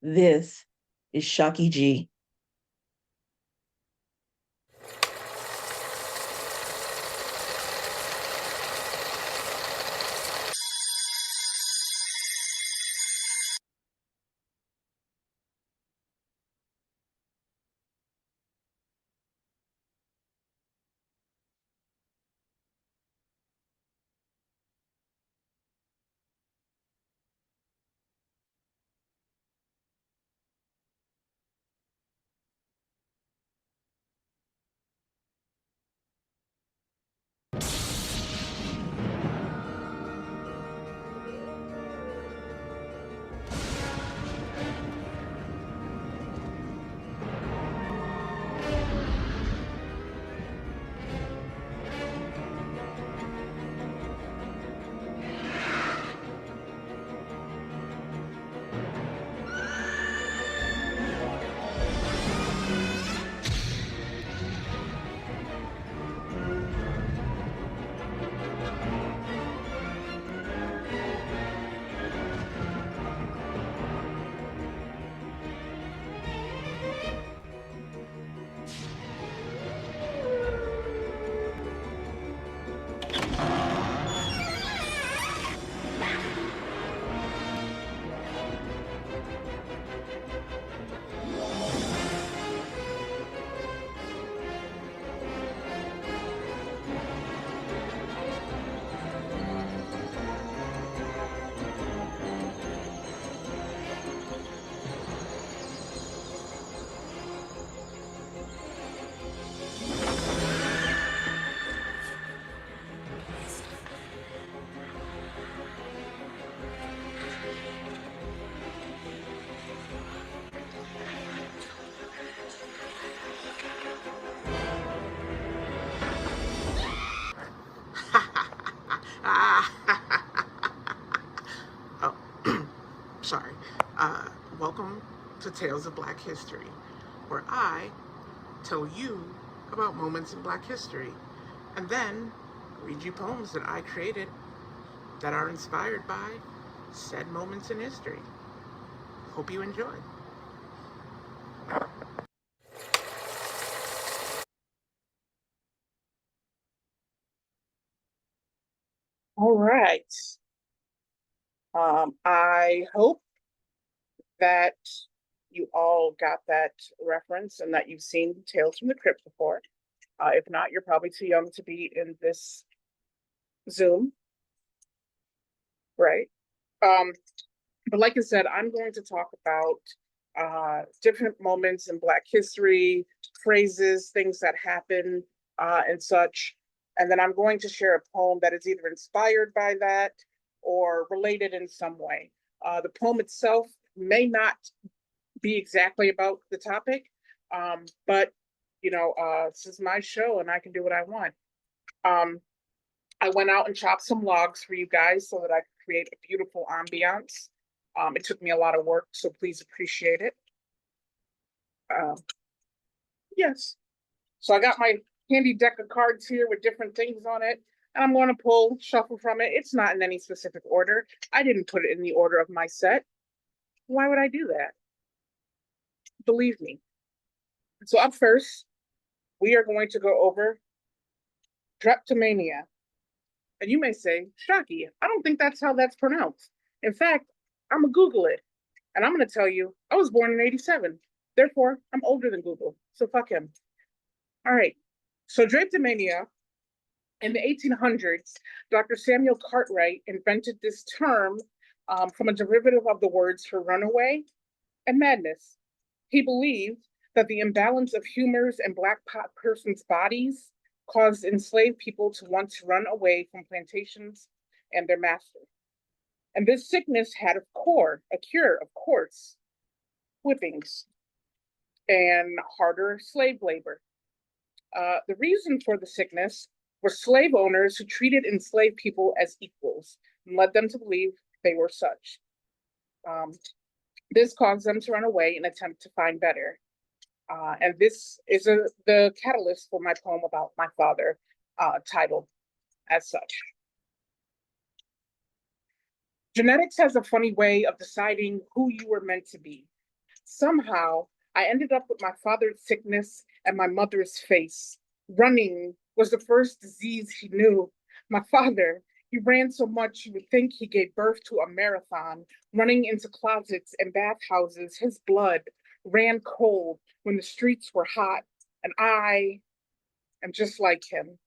This is Shockie G. Oh, sorry. Welcome to Tales of Black History, where I tell you about moments in Black history and then read you poems that I created that are inspired by said moments in history. Hope you enjoy. All right. I hope that you all got that reference and that you've seen Tales from the Crypt before. If not, you're probably too young to be in this Zoom, right? Um, but like I said, I'm going to talk about different moments in Black history, phrases, things that happen, and such. And then I'm going to share a poem that is either inspired by that or related in some way. The poem itself may not be exactly about the topic, but this is my show and I can do what I want. Um, I went out and chopped some logs for you guys so that I could create a beautiful ambiance. It took me a lot of work, so please appreciate it. Um, yes. So I got my handy deck of cards here with different things on it, and I'm going to shuffle from it. It's not in any specific order. I didn't put it in the order of my set. Why would I do that? Believe me. So up first, we are going to go over drapetomania. And you may say, Shocky, I don't think that's how that's pronounced. In fact, I'm going to Google it. And I'm going to tell you, I was born in 87. Therefore, I'm older than Google. So fuck him. All right. So drapetomania in the 1800s, Dr. Samuel Cartwright invented this term from a derivative of the words for runaway and madness. He believed that the imbalance of humors in Black persons' bodies caused enslaved people to want to run away from plantations and their master. And this sickness had a cure, of course, whippings and harder slave labor. The reason for the sickness were slave owners who treated enslaved people as equals and led them to believe they were such. Um, this caused them to run away and attempt to find better. And this is the catalyst for my poem about my father, titled as such. Genetics has a funny way of deciding who you were meant to be. Somehow, I ended up with my father's sickness and my mother's face. Running was the first disease he knew. My father, he ran so much you would think he gave birth to a marathon, running into closets and bathhouses. His blood ran cold when the streets were hot, and I am just like him.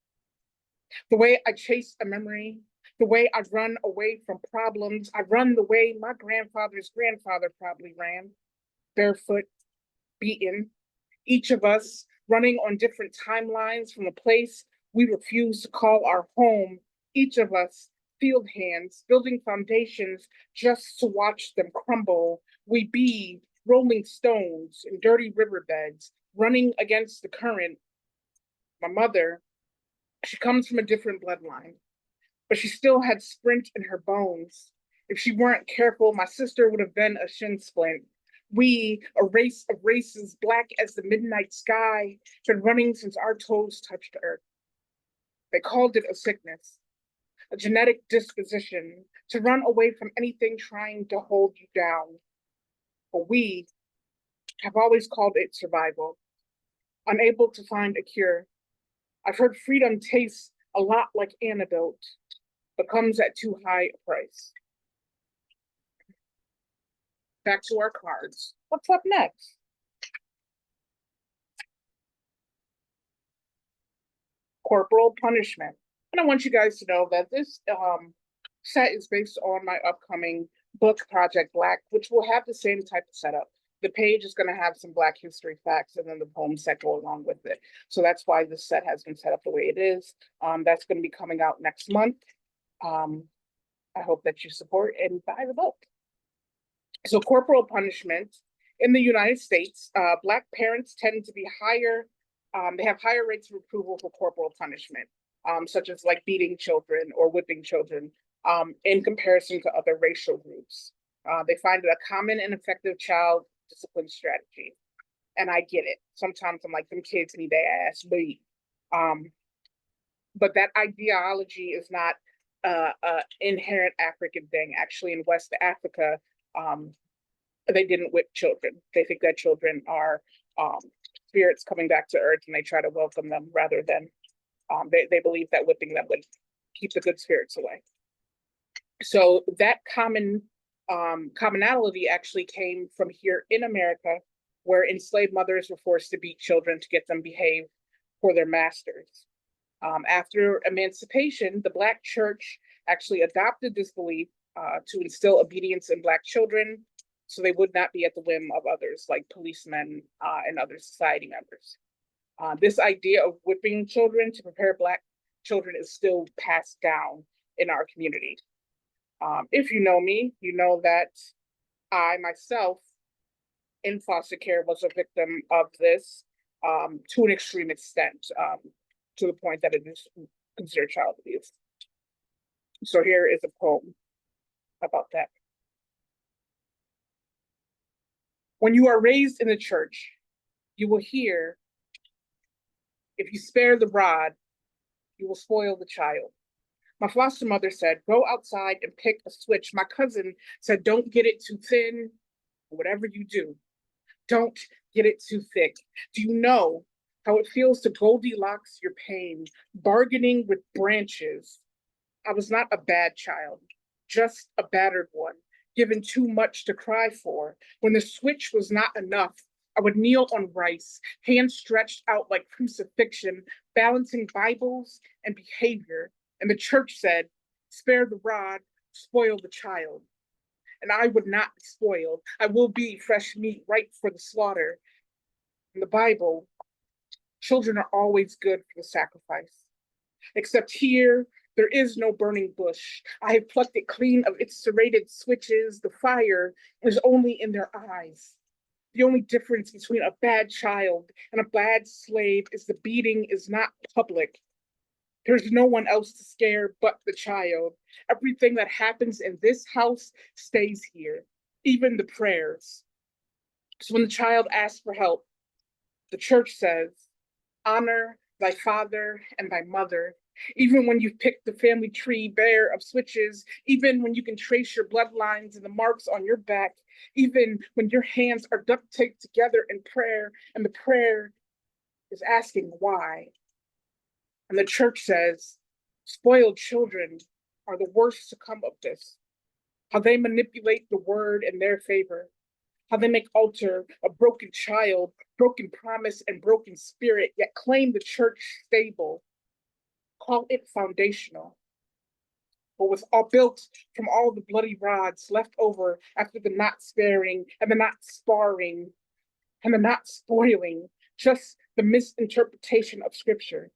The way I chase a memory, the way I run away from problems, I run the way my grandfather's grandfather probably ran, barefoot, beaten, each of us running on different timelines from a place we refuse to call our home, each of us field hands, building foundations just to watch them crumble. We be rolling stones in dirty riverbeds, running against the current. My mother, she comes from a different bloodline, but she still had sprint in her bones. If she weren't careful, my sister would have been a shin splint. We, a race of races black as the midnight sky, been running since our toes touched earth. They called it a sickness, a genetic disposition to run away from anything trying to hold you down. But we have always called it survival, unable to find a cure. I've heard freedom tastes a lot like antidote, but comes at too high a price. Back to our cards. What's up next? Corporal punishment. And I want you guys to know that this set is based on my upcoming book, Project Black, which will have the same type of setup. The page is going to have some Black history facts and then the poem set go along with it. So that's why this set has been set up the way it is. That's going to be coming out next month. I hope that you support and buy the book. So corporal punishment in the United States, Black parents tend to be higher, they have higher rates of approval for corporal punishment, such as like beating children or whipping children in comparison to other racial groups. They find it a common and effective child discipline strategy. And I get it. Sometimes I'm like, them kids need their ass beat. But that ideology is not inherent African thing. Actually, in West Africa, they didn't whip children. They think that children are spirits coming back to earth, and they try to welcome them rather than they believe that whipping them would keep the good spirits away. So that commonality actually came from here in America, where enslaved mothers were forced to beat children to get them behave for their masters. After emancipation, the Black church actually adopted this belief to instill obedience in Black children so they would not be at the whim of others like policemen and other society members. This idea of whipping children to prepare Black children is still passed down in our community. If you know me, you know that I myself in foster care was a victim of this to an extreme extent, to the point that it is considered child abuse. So here is a poem about that. When you are raised in the church, you will hear, if you spare the rod, you will spoil the child. My foster mother said, go outside and pick a switch. My cousin said, don't get it too thin. Whatever you do, don't get it too thick. Do you know how it feels to Goldilocks your pain, bargaining with branches? I was not a bad child, just a battered one, given too much to cry for. When the switch was not enough, I would kneel on rice, hands stretched out like crucifixion, balancing Bibles and behavior. And the church said, spare the rod, spoil the child. And I would not be spoiled. I will be fresh meat ripe for the slaughter. In the Bible, children are always good for the sacrifice. Except here, there is no burning bush. I have plucked it clean of its serrated switches. The fire is only in their eyes. The only difference between a bad child and a bad slave is the beating is not public. There's no one else to scare but the child. Everything that happens in this house stays here, even the prayers. So when the child asks for help, the church says, honor thy father and thy mother. Even when you've picked the family tree bare of switches, even when you can trace your bloodlines and the marks on your back, even when your hands are duct taped together in prayer, and the prayer is asking why. And the church says, spoiled children are the worst to come of this. How they manipulate the word in their favor, how they make altar a broken child, broken promise, and broken spirit, yet claim the church stable, call it foundational. But was all built from all the bloody rods left over after the not sparing and the not sparring and the not spoiling, just the misinterpretation of scripture,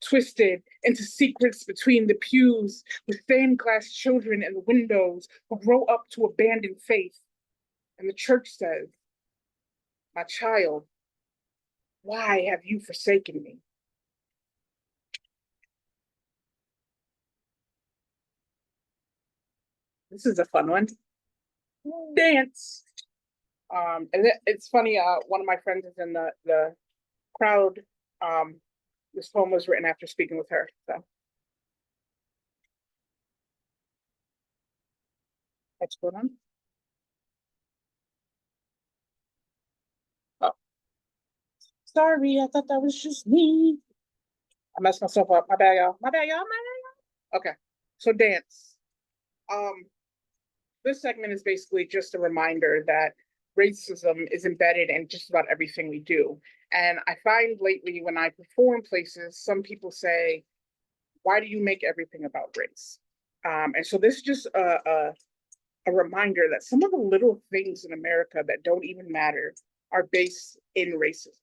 twisted into secrets between the pews with stained glass children in the windows who grow up to abandon faith. And the church says, my child, why have you forsaken me? This is a fun one. Dance. And it's funny, one of my friends is in the crowd. This poem was written after speaking with her. So what's going on? Oh, sorry, I thought that was just me. I messed myself up. My bad, y'all. My bad, y'all. My bad, y'all. Okay. So dance. Um, this segment is basically just a reminder that racism is embedded in just about everything we do. And I find lately when I perform places, some people say, why do you make everything about race? And so this is just a reminder that some of the little things in America that don't even matter are based in racism.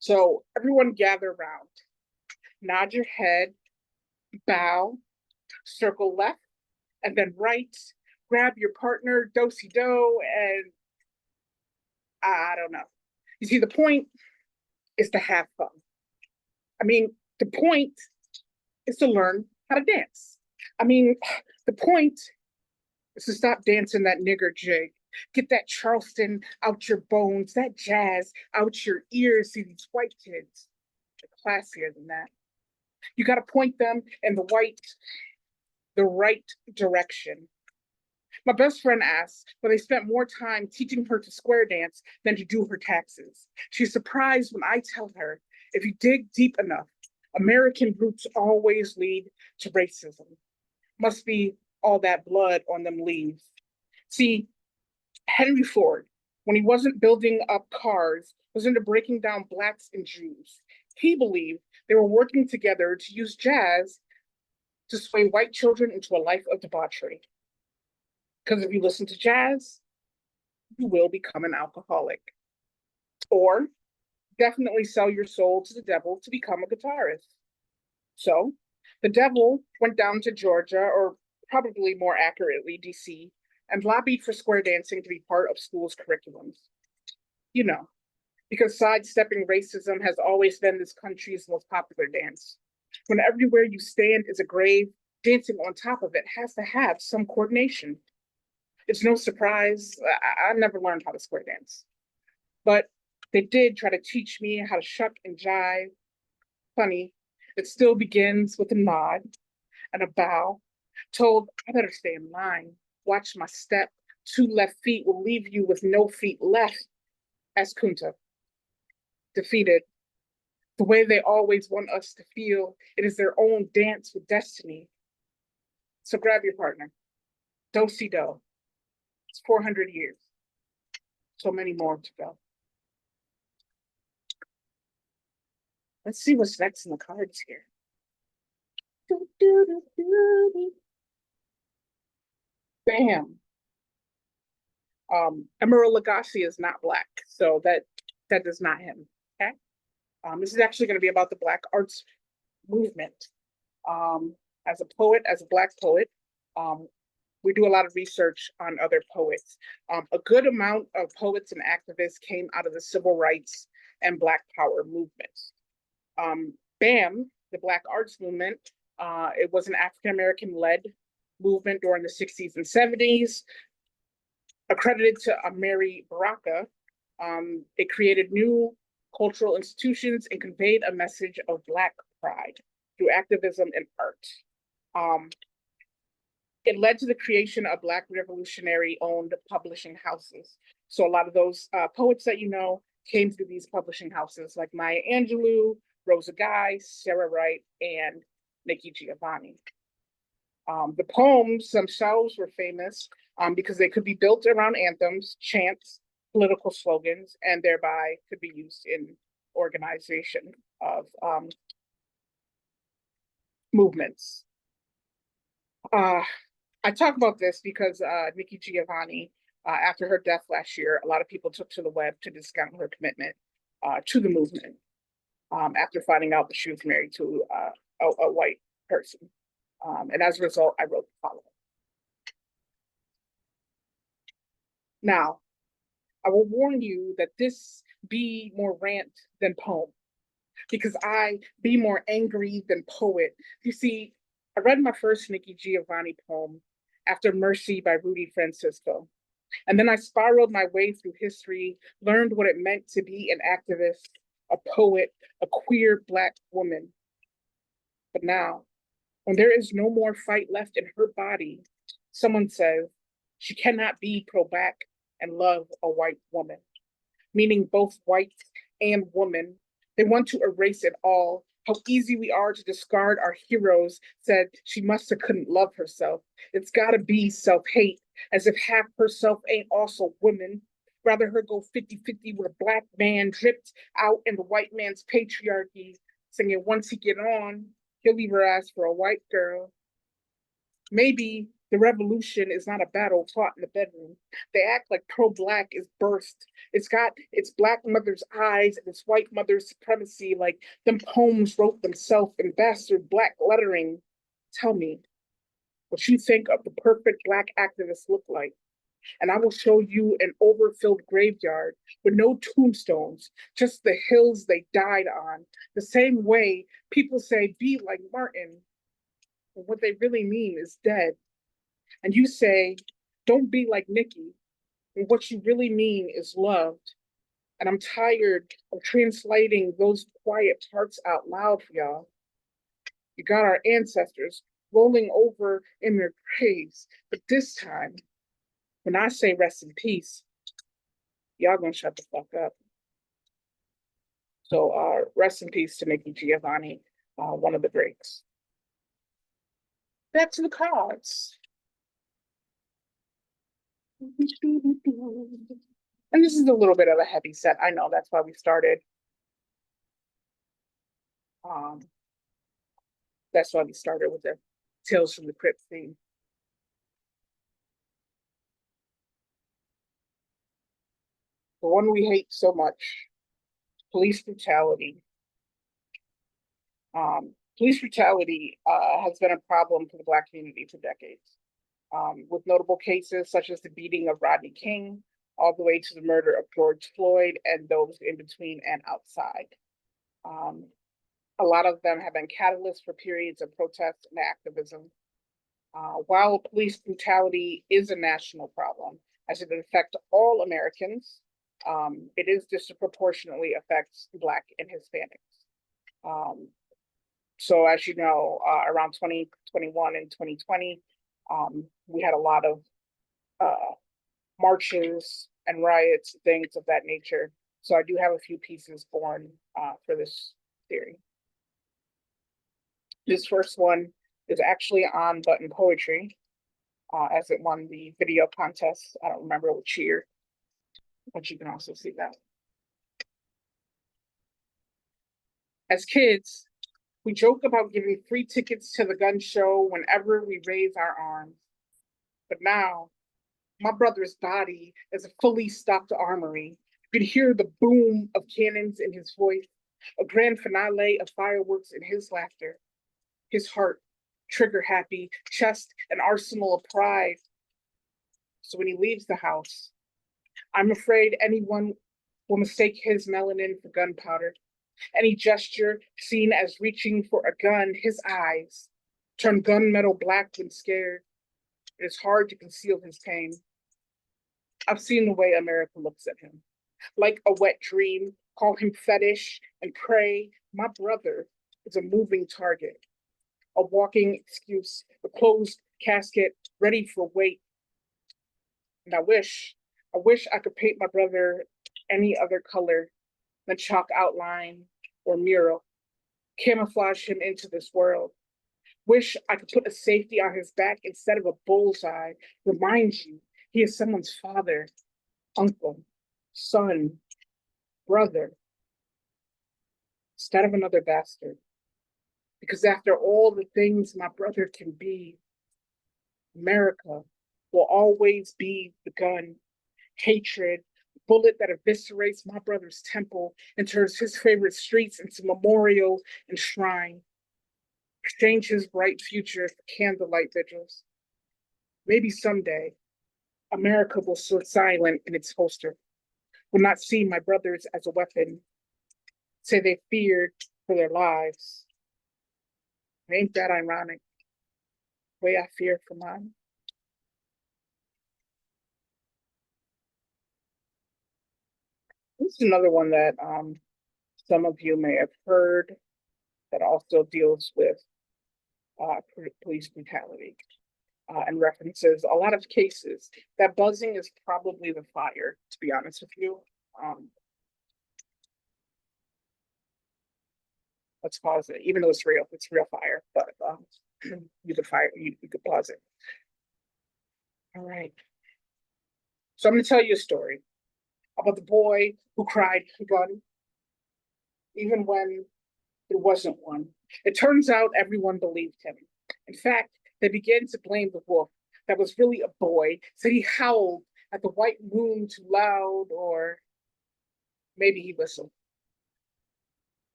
So everyone gather around, nod your head, bow, circle left, and then right, grab your partner, do-si-do, and I don't know. You see, the point is to have fun. I mean, the point is to learn how to dance. I mean, the point is to stop dancing that nigger jig. Get that Charleston out your bones, that jazz out your ears. See, these white kids are classier than that. You got to point them in the right direction. My best friend asked, but they spent more time teaching her to square dance than to do her taxes. She's surprised when I tell her, if you dig deep enough, American roots always lead to racism. Must be all that blood on them leaves. See, Henry Ford, when he wasn't building up cars, was into breaking down blacks and Jews. He believed they were working together to use jazz to sway white children into a life of debauchery. Because if you listen to jazz, you will become an alcoholic. Or definitely sell your soul to the devil to become a guitarist. So the devil went down to Georgia, or probably more accurately, DC, and lobbied for square dancing to be part of schools' curriculums. You know, because sidestepping racism has always been this country's most popular dance. When everywhere you stand is a grave, dancing on top of it has to have some coordination. It's no surprise. I never learned how to square dance, but they did try to teach me how to shuck and jive. Funny, it still begins with a nod and a bow. Told, I better stay in line. Watch my step. 2 left feet will leave you with no feet left. As Kunta, defeated. The way they always want us to feel, it is their own dance with destiny. So grab your partner. Do-si-do. It's 400 years. So many more to go. Let's see what's next in the cards here. Bam. Emeril Lagasse is not black, so that is not him. Okay. This is actually going to be about the Black arts movement. As a poet, as a Black poet, we do a lot of research on other poets. A good amount of poets and activists came out of the civil rights and Black power movements. BAM, the Black arts movement, it was an African-American led movement during the 60s and 70s. Accredited to Mary Baraka, it created new cultural institutions and conveyed a message of Black pride through activism and art. It led to the creation of Black revolutionary-owned publishing houses. So a lot of those poets that you know came through these publishing houses, like Maya Angelou, Rosa Guy, Sarah Wright, and Nikki Giovanni. The poems themselves were famous because they could be built around anthems, chants, political slogans, and thereby could be used in organization of movements. I talk about this because Nikki Giovanni, after her death last year, a lot of people took to the web to discount her commitment to the movement after finding out that she was married to a white person. And as a result, I wrote the following. Now, I will warn you that this be more rant than poem, because I be more angry than poet. You see, I read my first Nikki Giovanni poem, After Mercy by Rudy Francisco. And then I spiraled my way through history, learned what it meant to be an activist, a poet, a queer Black woman. But now, when there is no more fight left in her body, someone says she cannot be pro-Black and love a white woman, meaning both white and woman. They want to erase it all. How easy we are to discard our heroes, said she must have couldn't love herself. It's gotta be self-hate, as if half herself ain't also women. Rather her go 50-50 with a Black man dripped out in the white man's patriarchy, singing once he get on, he'll leave her ass for a white girl. Maybe the revolution is not a battle fought in the bedroom. They act like pro-Black is birthed. It's got its Black mother's eyes and its white mother's supremacy, like them poems wrote themselves in bastard Black lettering. Tell me what you think of the perfect Black activists look like, and I will show you an overfilled graveyard with no tombstones, just the hills they died on. The same way people say, be like Martin, and what they really mean is dead. And you say, don't be like Nikki, and what you really mean is loved. And I'm tired of translating those quiet parts out loud for y'all. You got our ancestors rolling over in their graves, but this time, when I say rest in peace, y'all gonna shut the fuck up. So rest in peace to Nikki Giovanni, one of the greats. Back to the cards. And this is a little bit of a heavy set. I know, that's why we started. That's why we started with the Tales from the Crypt theme. The one we hate so much, police brutality. Police brutality has been a problem for the Black community for decades, with notable cases such as the beating of Rodney King, all the way to the murder of George Floyd and those in between and outside. A lot of them have been catalysts for periods of protest and activism. While police brutality is a national problem, as it affects all Americans, it is disproportionately affects Black and Hispanics. So as you know, around 2021 and 2020, we had a lot of marches and riots, things of that nature. So I do have a few pieces born for this theory. This first one is actually on Button Poetry, as it won the video contest. I don't remember which year, but you can also see that. As kids, we joke about giving free tickets to the gun show whenever we raise our arms. But now, my brother's body is a fully stocked armory. You can hear the boom of cannons in his voice, a grand finale of fireworks in his laughter. His heart, trigger happy, chest, an arsenal of pride. So when he leaves the house, I'm afraid anyone will mistake his melanin for gunpowder. Any gesture seen as reaching for a gun, his eyes turn gunmetal black when scared. It is hard to conceal his pain. I've seen the way America looks at him. Like a wet dream, call him fetish and pray. My brother is a moving target, a walking excuse, a closed casket ready for weight. And I wish I could paint my brother any other color than chalk outline or mural, camouflage him into this world. Wish I could put a safety on his back instead of a bullseye. Remind you, he is someone's father, uncle, son, brother, instead of another bastard. Because after all the things my brother can be, America will always be the gun, hatred, bullet that eviscerates my brother's temple and turns his favorite streets into memorial and shrine. Exchange his bright future for candlelight vigils. Maybe someday, America will sit silent in its holster, will not see my brothers as a weapon, say they feared for their lives. Ain't that ironic? The way I fear for mine. This is another one that some of you may have heard that also deals with police brutality and references a lot of cases. That buzzing is probably the fire, to be honest with you. Let's pause it, even though it's real fire, but you could fire, you could pause it. All right. So I'm going to tell you a story about the boy who cried gun, even when there wasn't one. It turns out everyone believed him. In fact, they began to blame the wolf that was really a boy, said he howled at the white moon too loud, or maybe he whistled.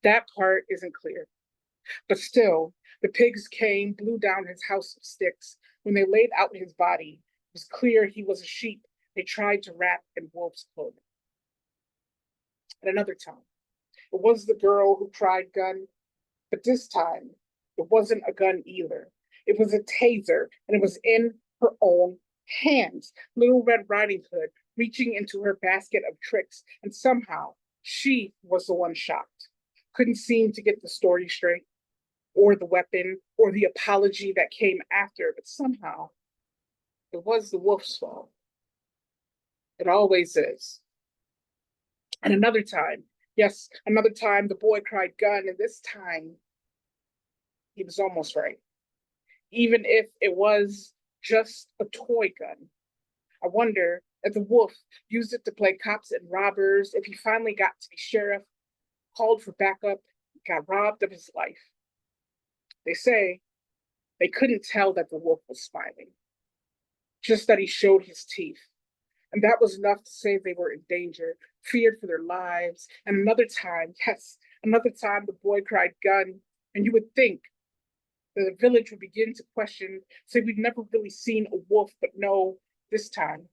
That part isn't clear. But still, the pigs came, blew down his house of sticks. When they laid out his body, it was clear he was a sheep they tried to wrap in wolf's clothing. At another time, it was the girl who cried gun, but this time, it wasn't a gun either. It was a taser, and it was in her own hands. Little Red Riding Hood reaching into her basket of tricks, and somehow she was the one shocked. Couldn't seem to get the story straight, or the weapon, or the apology that came after, but somehow it was the wolf's fault. It always is. And another time, yes, another time the boy cried gun, and this time he was almost right. Even if it was just a toy gun. I wonder if the wolf used it to play cops and robbers, if he finally got to be sheriff, called for backup, got robbed of his life. They say they couldn't tell that the wolf was smiling, just that he showed his teeth. And that was enough to say they were in danger, feared for their lives. And another time, yes, another time the boy cried gun. And you would think that the village would begin to question, say we've never really seen a wolf, but no, this time.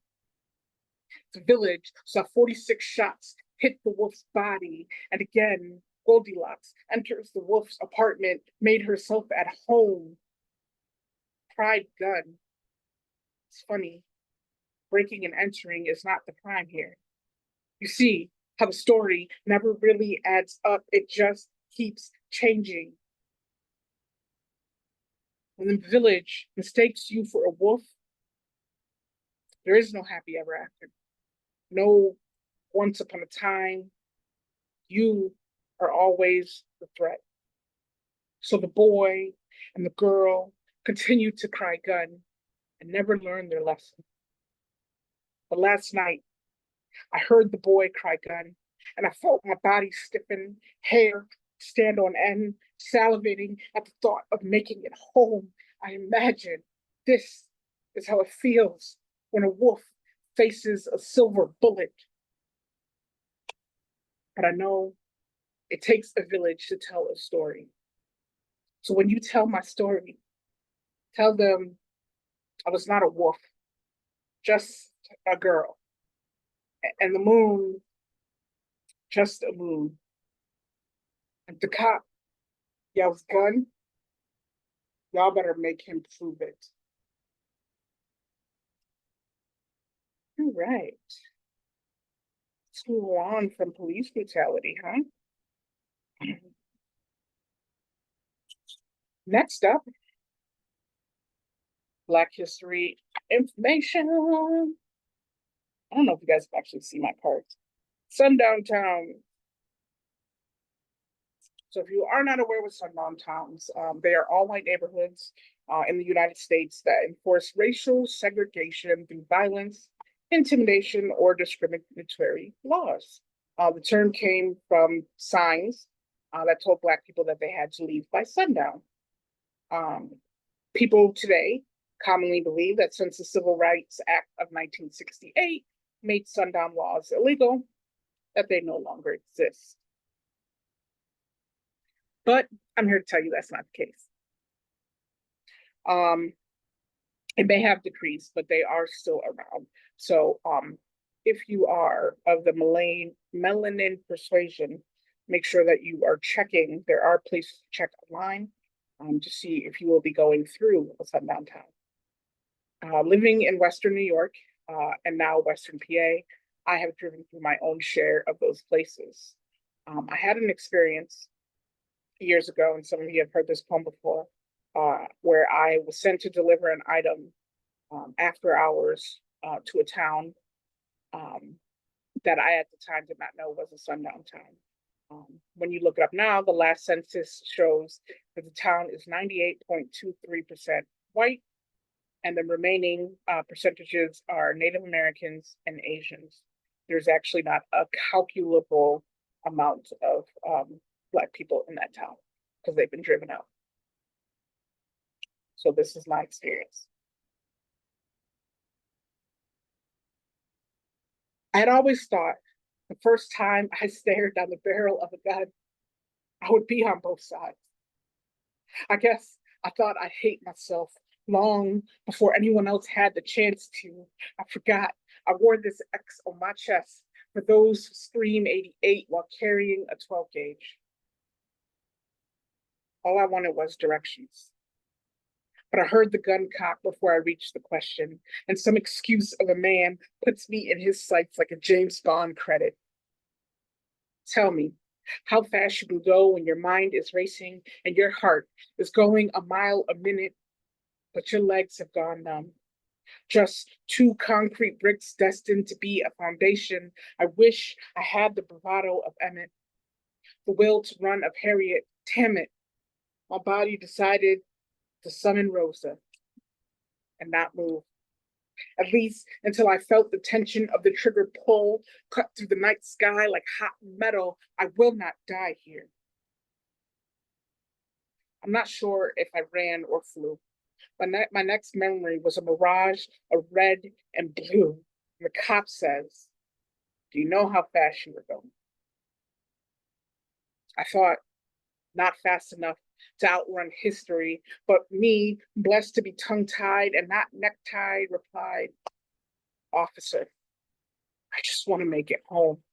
The village saw 46 shots hit the wolf's body. And again, Goldilocks enters the wolf's apartment, made herself at home, cried gun. It's funny. Breaking and entering is not the crime here. You see how the story never really adds up, it just keeps changing. When the village mistakes you for a wolf, there is no happy ever after. No once upon a time. You are always the threat. So the boy and the girl continued to cry gun and never learned their lesson. But last night, I heard the boy cry gun, and I felt my body stiffen, hair stand on end, salivating at the thought of making it home. I imagine this is how it feels when a wolf faces a silver bullet. But I know it takes a village to tell a story. So when you tell my story, tell them I was not a wolf, just a girl. And the moon, just a moon. And the cop yells gun, y'all better make him prove it. All right. Let's move on from police brutality, huh? Next up, Black history information. I don't know if you guys can actually see my cards. Sundown Town. So if you are not aware with sundown towns, they are all white neighborhoods in the United States that enforce racial segregation through violence, intimidation, or discriminatory laws. The term came from signs that told Black people that they had to leave by sundown. Um, People today commonly believe that since the Civil Rights Act of 1968 made sundown laws illegal, that they no longer exist. But I'm here to tell you that's not the case. It may have decreased, but they are still around. So if you are of the melanin persuasion, make sure that you are checking. There are places to check online to see if you will be going through a sundown town. Living in Western New York and now Western PA, I have driven through my own share of those places. I had an experience years ago, and some of you have heard this poem before, where I was sent to deliver an item after hours to a town that I at the time did not know was a sundown town. When you look it up now, the last census shows that the town is 98.23% white, and the remaining percentages are Native Americans and Asians. There's actually not a calculable amount of Black people in that town because they've been driven out. So this is my experience. I had always thought the first time I stared down the barrel of a gun, I would be on both sides. I guess I thought I'd hate myself long before anyone else had the chance to. I forgot I wore this X on my chest for those who scream 88 while carrying a 12 gauge. All I wanted was directions. But I heard the gun cock before I reached the question, and some excuse of a man puts me in his sights like a James Bond credit. Tell me, how fast you can go when your mind is racing and your heart is going a mile a minute, but your legs have gone numb. Just two concrete bricks destined to be a foundation. I wish I had the bravado of Emmett, the will to run of Harriet. Damn it, my body decided to summon Rosa and not move, at least until I felt the tension of the trigger pull cut through the night sky like hot metal. I will not die here. I'm not sure if I ran or flew. My next memory was a mirage of red and blue. The cop says, "Do you know how fast you were going?" I thought, not fast enough to outrun history, but me, blessed to be tongue-tied and not necktied, replied, "Officer, I just want to make it home."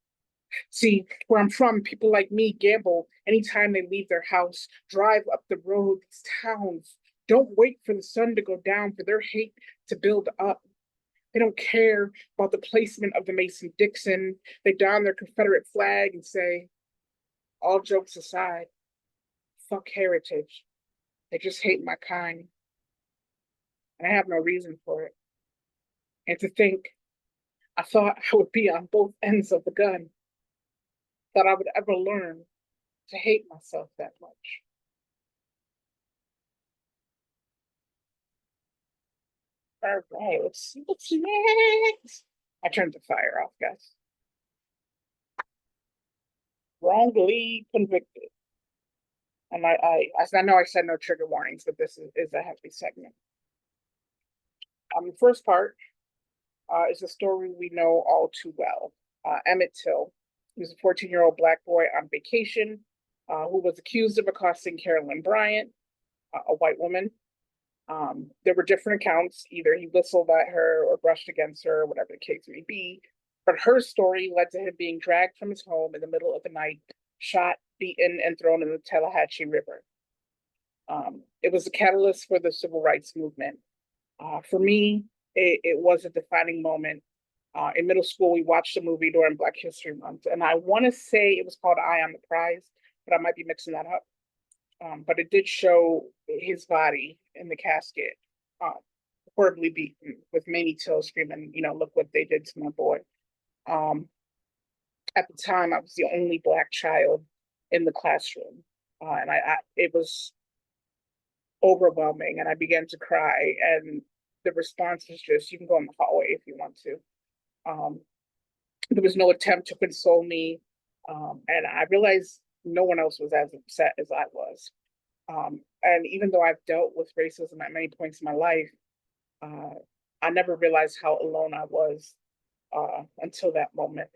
See, where I'm from, people like me gamble anytime they leave their house, drive up the road. These towns don't wait for the sun to go down for their hate to build up. They don't care about the placement of the Mason-Dixon. They don their Confederate flag and say, all jokes aside, fuck heritage. They just hate my kind. And I have no reason for it. And to think, I thought I would be on both ends of the gun, that I would ever learn to hate myself that much. All right, let's see what's next. I turned the fire off, guys. Wrongly convicted. And I know I said no trigger warnings, but this is a heavy segment. The first part is a story we know all too well. Emmett Till. He was a 14-year-old Black boy on vacation who was accused of accosting Carolyn Bryant, a white woman. There were different accounts. Either he whistled at her or brushed against her, whatever the case may be. But her story led to him being dragged from his home in the middle of the night, shot, beaten, and thrown in the Tallahatchie River. It was a catalyst for the civil rights movement. For me, it was a defining moment. In middle school, we watched a movie during Black History Month, and I want to say it was called Eye on the Prize, but I might be mixing that up. But it did show his body in the casket horribly beaten with Mamie Till screaming, look what they did to my boy. Um, at the time, I was the only Black child in the classroom. And it was overwhelming, and I began to cry. And the response was just, you can go in the hallway if you want to. Um, there was no attempt to console me. And I realized no one else was as upset as I was. And even though I've dealt with racism at many points in my life, uh, I never realized how alone I was until that moment.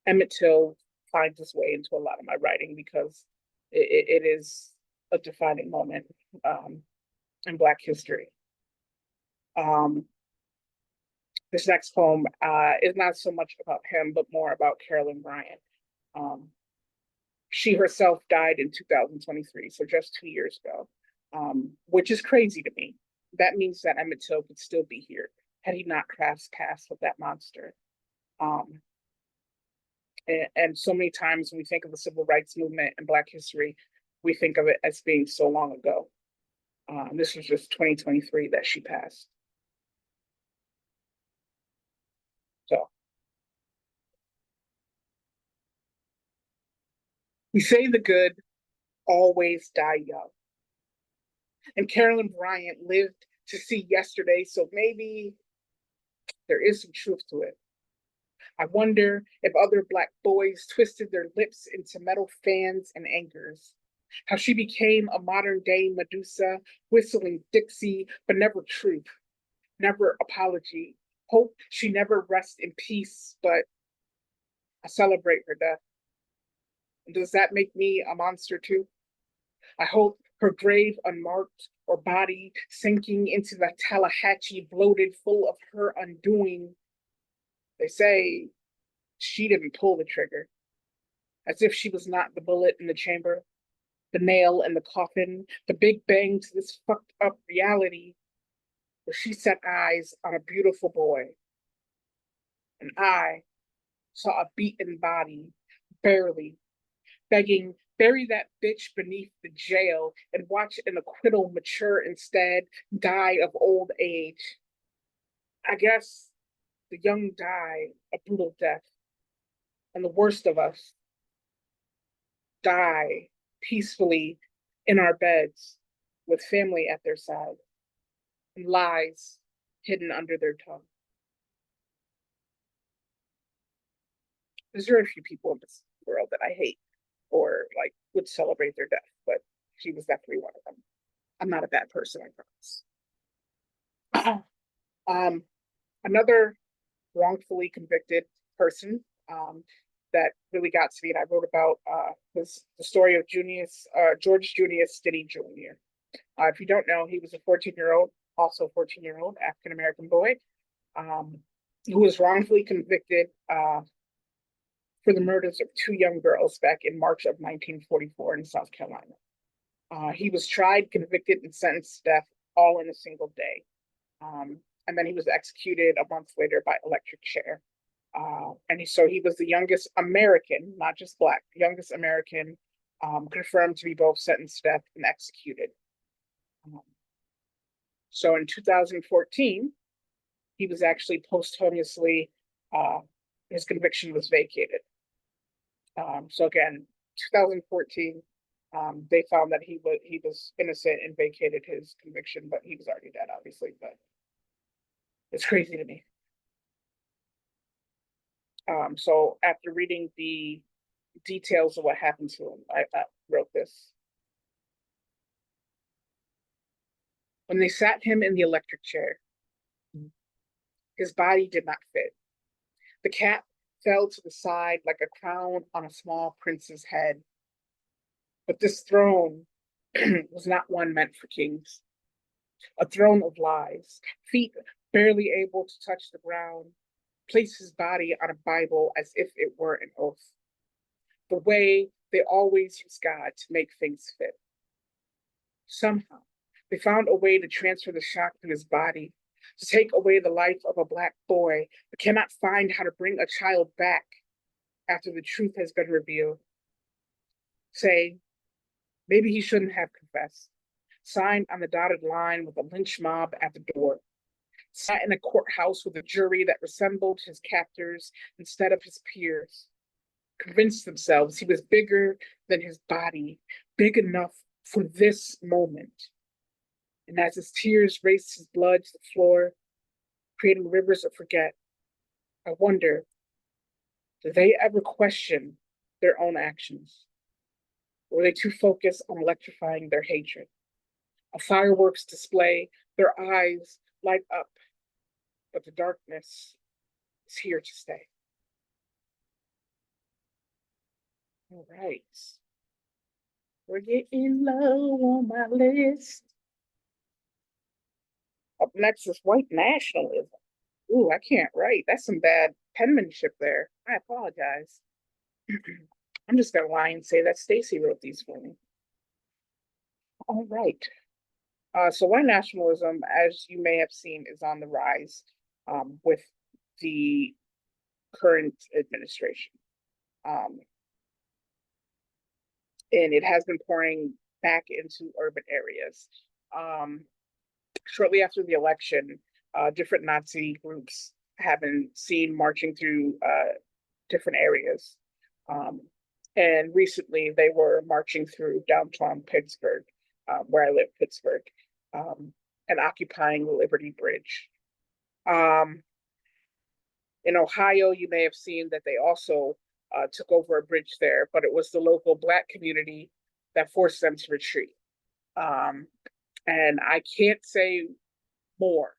Emmett Till finds his way into a lot of my writing because it is a defining moment in Black history. Um, this next poem is not so much about him, but more about Carolyn Bryant. Um, she herself died in 2023, so just 2 years ago, which is crazy to me. That means that Emmett Till could still be here had he not crossed paths with that monster. Um, and so many times when we think of the civil rights movement and Black history, we think of it as being so long ago. This was just 2023 that she passed. So we say the good always die young. And Carolyn Bryant lived to see yesterday, so maybe there is some truth to it. I wonder if other Black boys twisted their lips into metal fans and anchors. How she became a modern day Medusa, whistling Dixie, but never truth, never apology. Hope she never rests in peace, but I celebrate her death. And does that make me a monster too? I hope her grave unmarked or body sinking into the Tallahatchie bloated full of her undoing. They say she didn't pull the trigger, as if she was not the bullet in the chamber, the nail in the coffin, the big bang to this fucked up reality where she set eyes on a beautiful boy. And I saw a beaten body, barely, begging, bury that bitch beneath the jail and watch an acquittal mature instead, die of old age. I guess the young die a brutal death, and the worst of us die peacefully in our beds with family at their side and lies hidden under their tongue. There's very few people in this world that I hate or like would celebrate their death, but she was definitely one of them. I'm not a bad person, I promise. um, Another wrongfully convicted person that really got to me, and I wrote about was the story of George Junius Stinney Jr. If you don't know, he was a 14-year-old, also 14-year-old African American boy um, who was wrongfully convicted for the murders of two young girls back in March of 1944 in South Carolina. He was tried, convicted, and sentenced to death all in a single day. And then he was executed a month later by electric chair. So he was the youngest American, not just Black, the youngest American confirmed to be both sentenced to death and executed. So in 2014, he was actually posthumously, his conviction was vacated. So again, 2014, they found that he was innocent and vacated his conviction, but he was already dead, obviously. But it's crazy to me. So after reading the details of what happened to him, I wrote this. When they sat him in the electric chair, his body did not fit. The cap fell to the side like a crown on a small prince's head. But this throne was not one meant for kings. A throne of lies, feet barely able to touch the ground, placed his body on a Bible as if it were an oath. The way they always use God to make things fit. Somehow, they found a way to transfer the shock to his body, to take away the life of a Black boy, but cannot find how to bring a child back after the truth has been revealed. Say, maybe he shouldn't have confessed. signed on the dotted line with a lynch mob at the door, sat in a courthouse with a jury that resembled his captors instead of his peers, convinced themselves he was bigger than his body, big enough for this moment. And as his tears raced his blood to the floor, creating rivers of forget, I wonder, do they ever question their own actions? Or were they too focused on electrifying their hatred? A fireworks display, their eyes light up, but the darkness is here to stay. All right. We're getting low on my list. Up next is white nationalism. Ooh, I can't write. That's some bad penmanship there. I apologize. I'm just gonna lie and say that Stacy wrote these for me. All right. So white nationalism, as you may have seen, is on the rise with the current administration. And it has been pouring back into urban areas. Shortly after the election, different Nazi groups have been seen marching through different areas. And recently they were marching through downtown Pittsburgh, where I live, Pittsburgh, and occupying the Liberty Bridge. In Ohio, you may have seen that they also took over a bridge there, but it was the local Black community that forced them to retreat. And I can't say more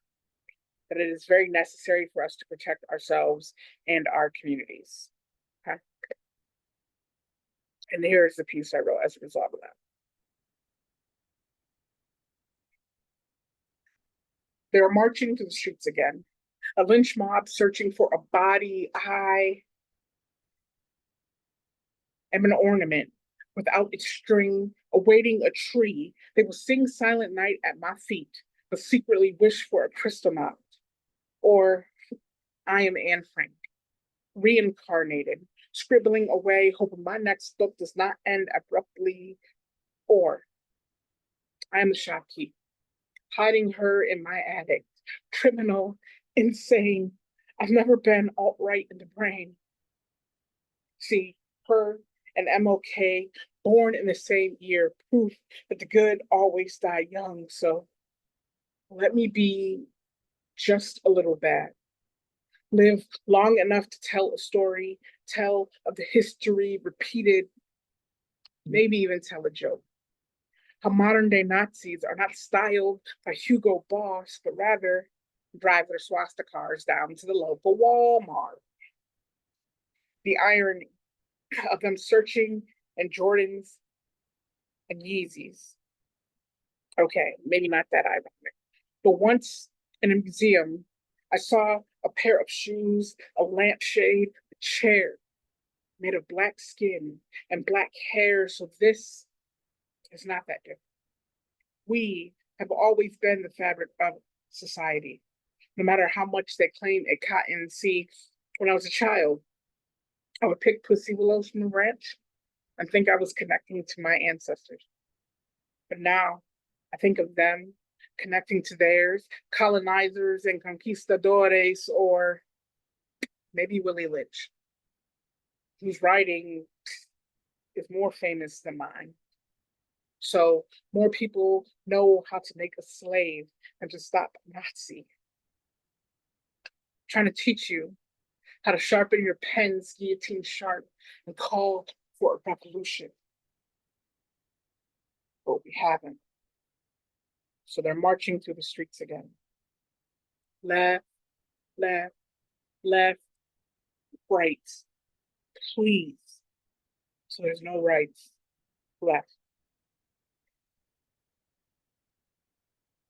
that it is very necessary for us to protect ourselves and our communities. Okay? And here's the piece I wrote as a result of that. They are marching to the streets again, a lynch mob searching for a body, eye, and an ornament without its string, awaiting a tree. They will sing Silent Night at my feet, but secretly wish for a crystal knot. Or I am Anne Frank, reincarnated, scribbling away, hoping my next book does not end abruptly. Or I am the shopkeep, hiding her in my attic, criminal, insane. I've never been alt-right in the brain. See, her and MLK, born in the same year, proof that the good always die young. So let me be just a little bad. Live long enough to tell a story, tell of the history repeated, maybe even tell a joke. How modern day Nazis are not styled by Hugo Boss, but rather drive their swastika cars down to the local Walmart. The irony of them searching and Jordans and Yeezys. Okay, maybe not that ironic. But once in a museum, I saw a pair of shoes, a lampshade, a chair made of black skin and black hair. So this is not that different. We have always been the fabric of society, no matter how much they claim it cotton. See, when I was a child, I would pick Pussy Willows from the ranch and think I was connecting to my ancestors. But now I think of them connecting to theirs, colonizers and conquistadores, or maybe Willie Lynch, whose writing is more famous than mine. So more people know how to make a slave and to stop Nazi. I'm trying to teach you how to sharpen your pen's guillotine sharp and call for a revolution. But we haven't. So they're marching through the streets again. Left, left, left, right. Please. So there's no rights left.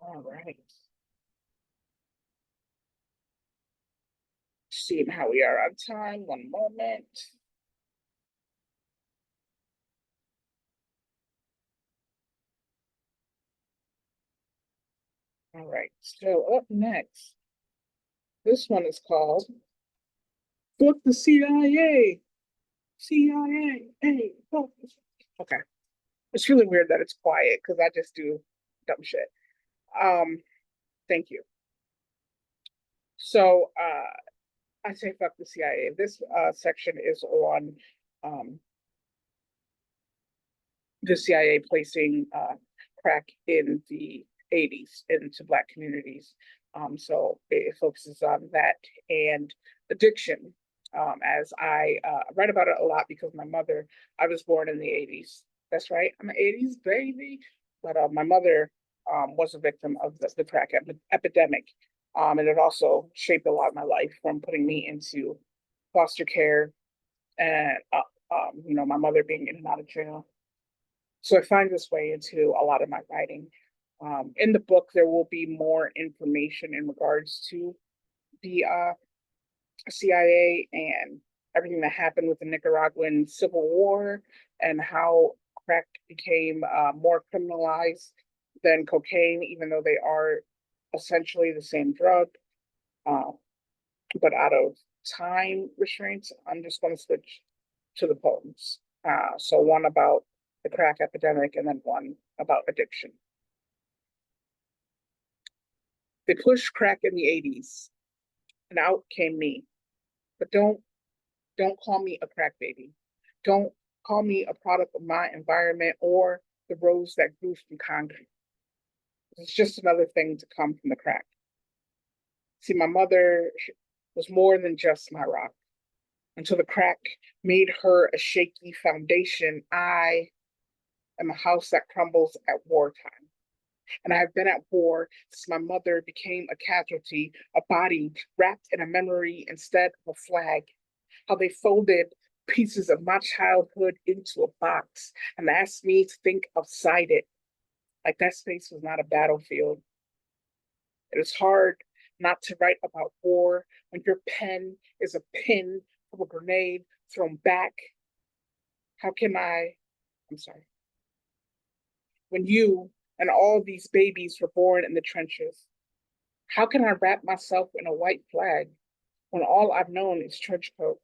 All right. Seeing how we are on time. One moment. All right. So up next, this one is called "Fuck the CIA." CIA. Hey, fuck. Okay. It's really weird that it's quiet because I just do dumb shit. Thank you. So I say fuck the CIA. This section is on um, the CIA placing crack in the 80s into Black communities. So it focuses on that and addiction. As I write about it a lot because my mother, I was born in the 80s. That's right, I'm an 80s baby. But my mother was a victim of the crack epidemic. And it also shaped a lot of my life from putting me into foster care and, my mother being in and out of jail. So I find this way into a lot of my writing. In the book, there will be more information in regards to the CIA and everything that happened with the Nicaraguan Civil War and how crack became more criminalized than cocaine, even though they are essentially the same drug. Uh, but out of time restraints, I'm just going to switch to the poems. So one about the crack epidemic and then one about addiction. They pushed crack in the 80s and out came me. But don't call me a crack baby. Don't call me a product of my environment or the rose that grew from concrete. It's just another thing to come from the crack. See, my mother was more than just my rock. Until the crack made her a shaky foundation, I am a house that crumbles at wartime. And I have been at war since my mother became a casualty, a body wrapped in a memory instead of a flag. How they folded pieces of my childhood into a box and asked me to think outside it, like that space was not a battlefield. It is hard not to write about war when your pen is a pin of a grenade thrown back. How can I'm sorry, when you and all these babies were born in the trenches, how can I wrap myself in a white flag when all I've known is trench coat?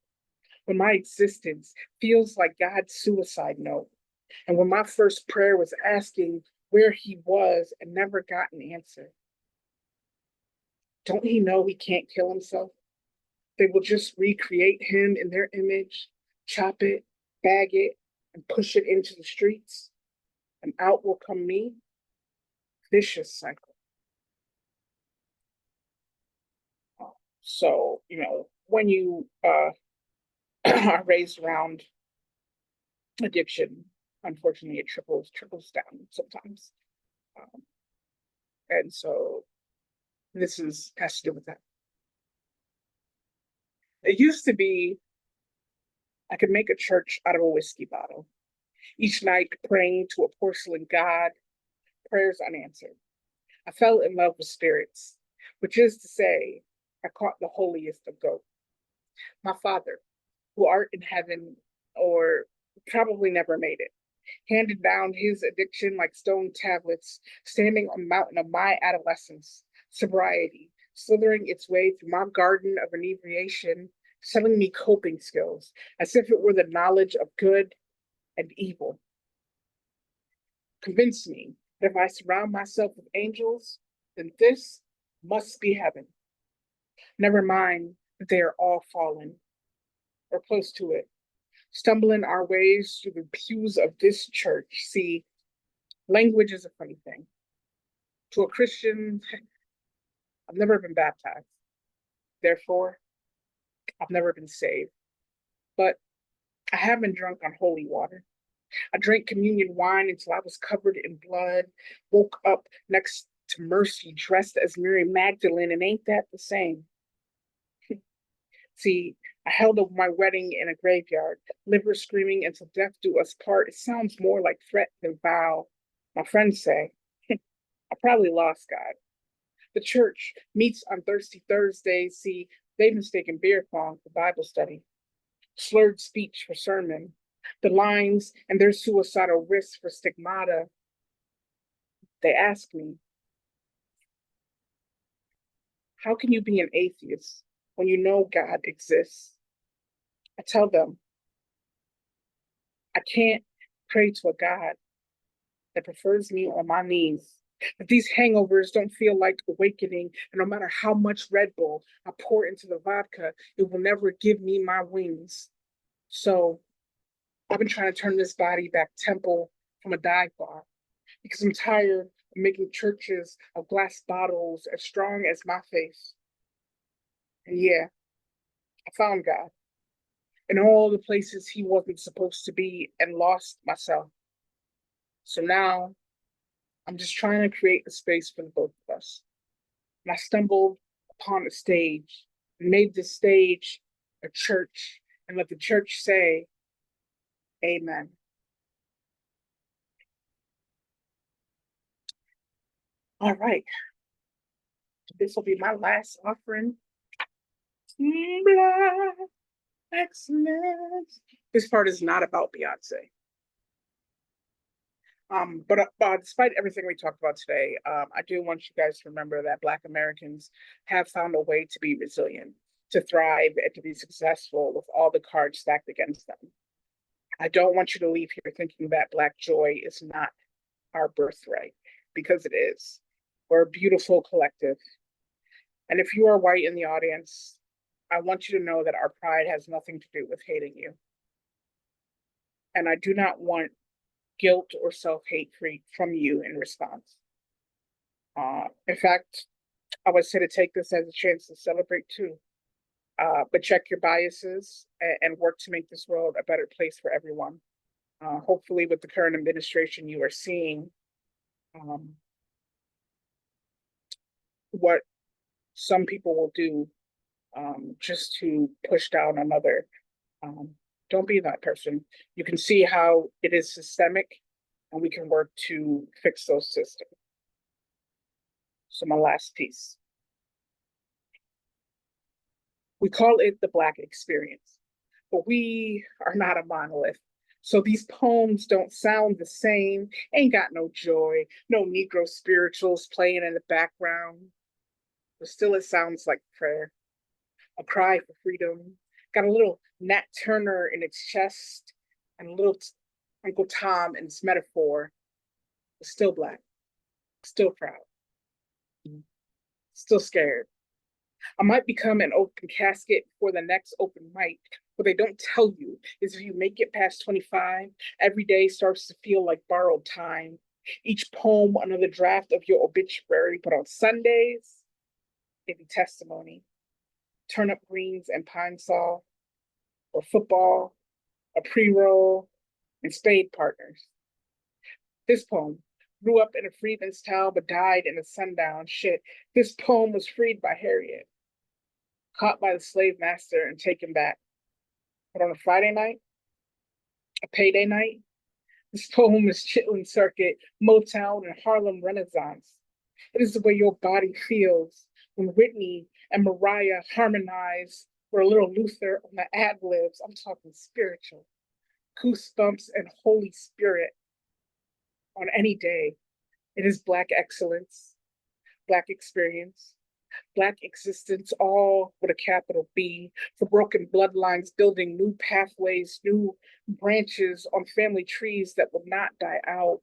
When my existence feels like God's suicide note, and when my first prayer was asking where he was and never got an answer. Don't he know he can't kill himself? They will just recreate him in their image, chop it, bag it, and push it into the streets, and out will come me. Vicious cycle. So, when you are raised around addiction, unfortunately, it trickles down sometimes. Um, and so has to do with that. It used to be I could make a church out of a whiskey bottle, each night praying to a porcelain god, prayers unanswered. I fell in love with spirits, which is to say, I caught the holiest of both. My father, who art in heaven, or probably never made it, handed down his addiction like stone tablets, standing on the mountain of my adolescence, sobriety, slithering its way through my garden of inebriation, selling me coping skills, as if it were the knowledge of good and evil. Convince me that if I surround myself with angels, then this must be heaven. Never mind that they are all fallen or close to it, stumbling our ways through the pews of this church. See, language is a funny thing. To a Christian, I've never been baptized. Therefore, I've never been saved. But I have been drunk on holy water. I drank communion wine until I was covered in blood, woke up next to Mercy dressed as Mary Magdalene, and ain't that the same? See, I held up my wedding in a graveyard, liver screaming until death do us part. It sounds more like threat than vow. My friends say, I probably lost God. The church meets on Thirsty Thursdays. See, they've mistaken beer pong for Bible study, slurred speech for sermon, the lines and their suicidal risks for stigmata. They ask me, how can you be an atheist when you know God exists? I tell them, I can't pray to a God that prefers me on my knees That these hangovers don't feel like awakening, and no matter how much Red Bull I pour into the vodka, it will never give me my wings. So I've been trying to turn this body back temple from a dive bar because I'm tired of making churches of glass bottles as strong as my face. And yeah, I found God in all the places he wasn't supposed to be and lost myself. So now I'm just trying to create a space for the both of us. And I stumbled upon a stage and made the stage a church and let the church say, Amen. All right. This will be my last offering. Black excellence. This part is not about Beyonce. But despite everything we talked about today, I do want you guys to remember that Black Americans have found a way to be resilient, to thrive, and to be successful with all the cards stacked against them. I don't want you to leave here thinking that Black joy is not our birthright, because it is. We're a beautiful collective. And if you are white in the audience, I want you to know that our pride has nothing to do with hating you. And I do not want guilt or self-hate from you in response. In fact, I would say to take this as a chance to celebrate too. But check your biases and work to make this world a better place for everyone. Hopefully with the current administration, you are seeing what some people will do just to push down another. Don't be that person. You can see how it is systemic and we can work to fix those systems. So my last piece. We call it the Black experience, but we are not a monolith. So these poems don't sound the same, ain't got no joy, no Negro spirituals playing in the background, but still it sounds like prayer, a cry for freedom. Got a little Nat Turner in its chest and a little Uncle Tom in its metaphor, but still Black, still proud, still scared. I might become an open casket for the next open mic. What they don't tell you is if you make it past 25, every day starts to feel like borrowed time. Each poem, another draft of your obituary, but on Sundays, it be testimony. Turnip greens and pine saw, or football, a pre-roll, and spade partners. This poem grew up in a freedman's town but died in a sundown. Shit, this poem was freed by Harriet, caught by the slave master and taken back. But on a Friday night, a payday night, this poem is Chitlin Circuit, Motown, and Harlem Renaissance. It is the way your body feels when Whitney and Mariah harmonize, or a little Luther on the ad libs. I'm talking spiritual. Goosebumps and Holy Spirit on any day. It is Black excellence, Black experience, Black existence, all with a capital B, for broken bloodlines, building new pathways, new branches on family trees that will not die out.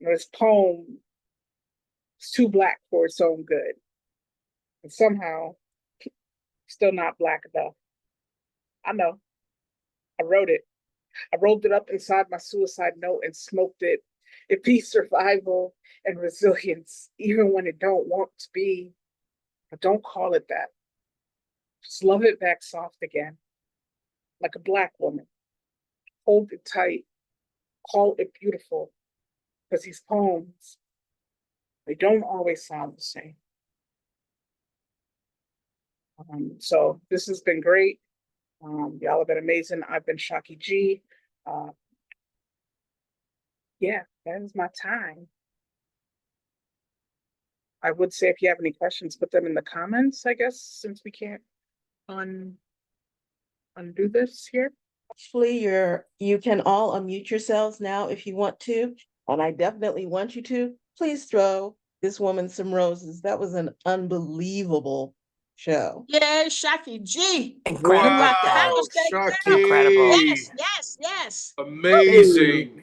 And this poem is too Black for its own good. And somehow, still not Black enough. I know. I wrote it. I rolled it up inside my suicide note and smoked it. It be survival and resilience, even when it don't want to be. But don't call it that. Just love it back soft again, like a Black woman. Hold it tight, call it beautiful, because these poems, they don't always sound the same. So this has been great. Y'all have been amazing. I've been Shockie G. Yeah, that is my time. I would say if you have any questions, put them in the comments, I guess, since we can't undo this here. Actually, you can all unmute yourselves now if you want to, and I definitely want you to. Please throw this woman some roses. That was an unbelievable show. Yeah, Shockie G. Incredible. You rock the Wow, house, baby girl. Incredible. Yes, yes, yes. Amazing.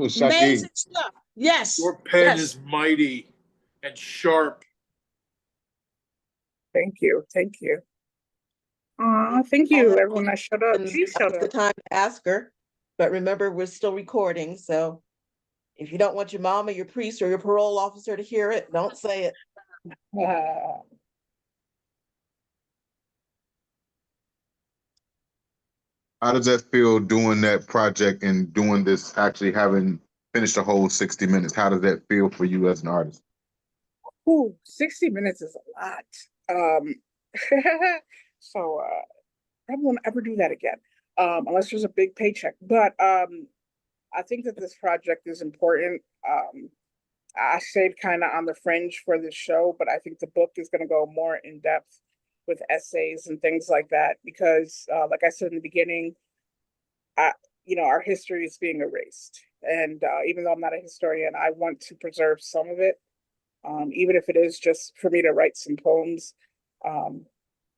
Shockie. Amazing stuff. Yes. Your pen Yes. is mighty and sharp. Thank you. Thank you. Thank you, everyone that showed up. And She showed now's the up. time to ask her. But remember, we're still recording, so if you don't want your mom or your priest or your parole officer to hear it, don't say it. How does that feel doing that project and doing this, actually having finished the whole 60 minutes? How does that feel for you as an artist? Ooh, 60 minutes is a lot. Um, so probably won't ever do that again, unless there's a big paycheck. But I think that this project is important. I stayed kind of on the fringe for this show, but I think the book is going to go more in depth with essays and things like that because, like I said in the beginning, I, our history is being erased. And even though I'm not a historian, I want to preserve some of it, even if it is just for me to write some poems um,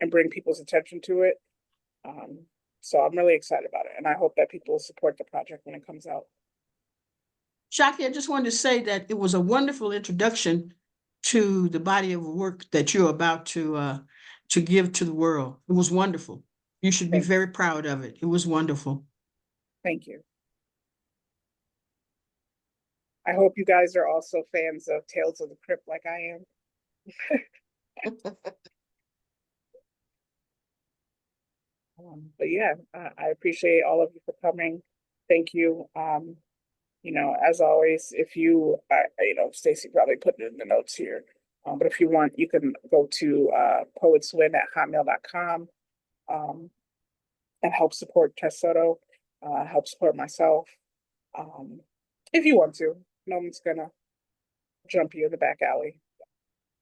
and bring people's attention to it. Um, so I'm really excited about it, and I hope that people support the project when it comes out. Shockie, I just wanted to say that it was a wonderful introduction to the body of work that you're about to give to the world. It was wonderful. You should be very proud of it. It was wonderful. Thank you. I hope you guys are also fans of Tales of the Crypt like I am. But yeah, I appreciate all of you for coming. Thank you. As always, if you, Stacy probably put it in the notes here. But if you want, you can go to poetswin@hotmail.com and help support Tesoto, help support myself. If you want to, no one's gonna jump you in the back alley.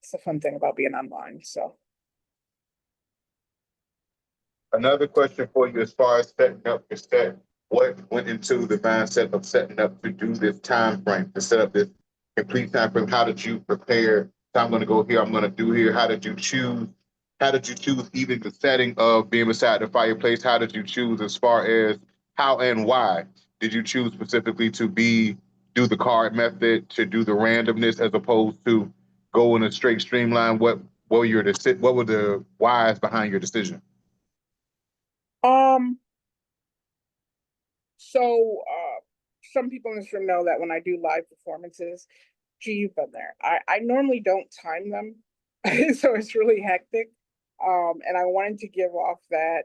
It's the fun thing about being online. So Another question for you as far as setting up your set. What went into the mindset of setting up to do this time frame, to set up this complete time frame? How did you prepare? So I'm going to go here, I'm going to do here. How did you choose? How did you choose even the setting of being beside the fireplace? How did you choose as far as how and why? Did you choose specifically to do the card method, to do the randomness as opposed to go in a straight streamline? What were the whys behind your decision? Um, some people in this room know that when I do live performances, gee, you've been there. I normally don't time them, so it's really hectic. And I wanted to give off that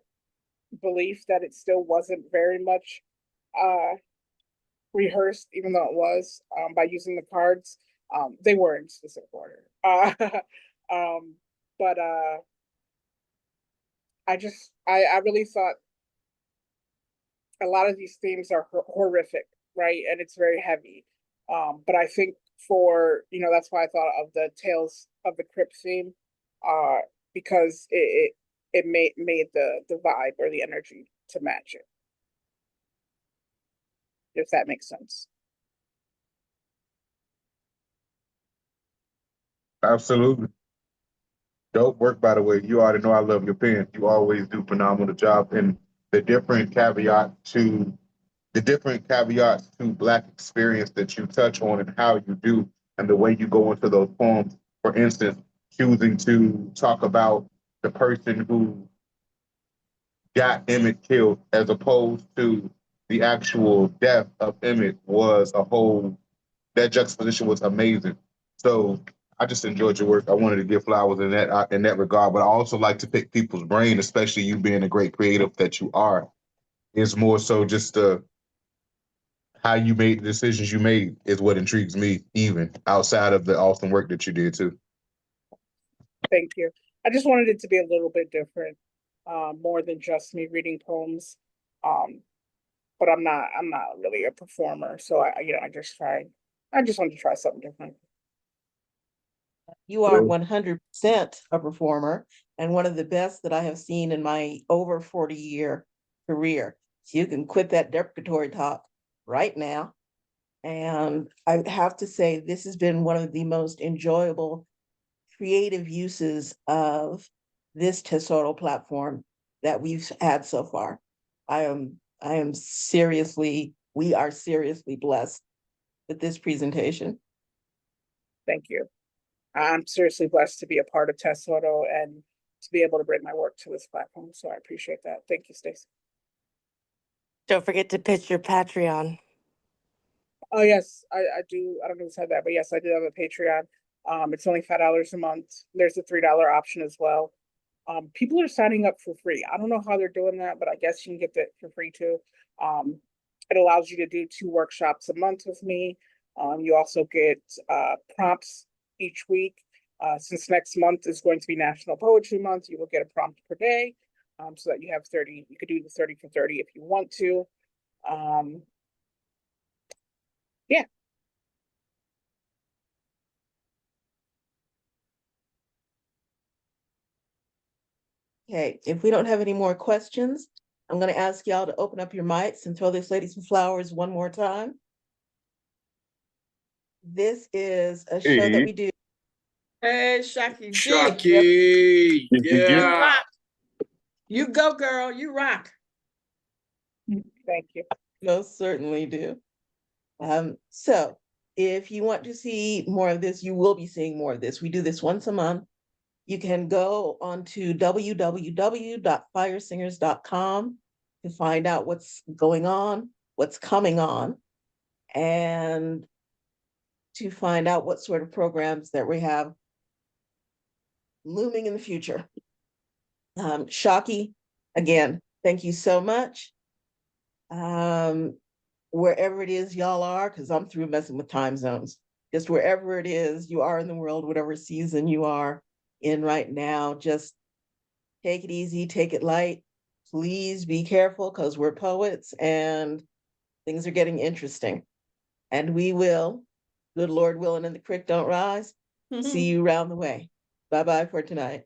belief that it still wasn't very much rehearsed, even though it was, by using the cards. They were in specific order. Um, but I really thought a lot of these themes are horrific, right? And it's very heavy. But I think that's why I thought of the Tales of the Crypt theme, uh, because it made the vibe or the energy to match it, if that makes sense. Absolutely. Dope work, by the way. You already know I love your pen. You always do phenomenal job. And the different caveats to Black experience that you touch on and how you do and the way you go into those poems. For instance, choosing to talk about the person who got Emmett killed as opposed to the actual death of Emmett was that juxtaposition was amazing. So I just enjoyed your work. I wanted to give flowers in that regard, but I also like to pick people's brain, especially you being a great creative that you are. Is more so just how you made the decisions you made is what intrigues me, even outside of the awesome work that you did too. Thank you. I just wanted it to be a little bit different, more than just me reading poems. Um, but I'm not really a performer, so I just wanted to try something different. You are 100% a performer and one of the best that I have seen in my over 40-year career. So you can quit that deprecatory talk right now. And I have to say, this has been one of the most enjoyable creative uses of this Tesoro platform that we've had so far. We are seriously blessed with this presentation. Thank you. I'm seriously blessed to be a part of Test Auto and to be able to bring my work to this platform. So I appreciate that. Thank you, Stacey. Don't forget to pitch your Patreon. Oh yes, I do. I don't know who said that, but yes, I do have a Patreon. It's only $5 a month. There's a $3 option as well. People are signing up for free. I don't know how they're doing that, but I guess you can get that for free too. It allows you to do 2 workshops a month with me. You also get prompts each week. Since next month is going to be National Poetry Month, you will get a prompt per day, so that you have 30. You could do the 30 for 30 if you want to. Yeah. Okay, if we don't have any more questions, I'm gonna ask y'all to open up your mics and throw this lady some flowers one more time. This is a show that we do. Hey, Shockie G. Shockie, You yeah. rock. You go, girl. You rock. Thank you. Most certainly do. So if you want to see more of this, you will be seeing more of this. We do this once a month. You can go onto www.firesingers.com to find out what's going on, what's coming on, and to find out what sort of programs that we have looming in the future. Shockie, again, thank you so much. Wherever it is y'all are, because I'm through messing with time zones, just wherever it is you are in the world, whatever season you are in right now, just take it easy, take it light. Please be careful because we're poets and things are getting interesting. And we will, good Lord willing, and the creek don't rise, see you around the way. Bye-bye for tonight.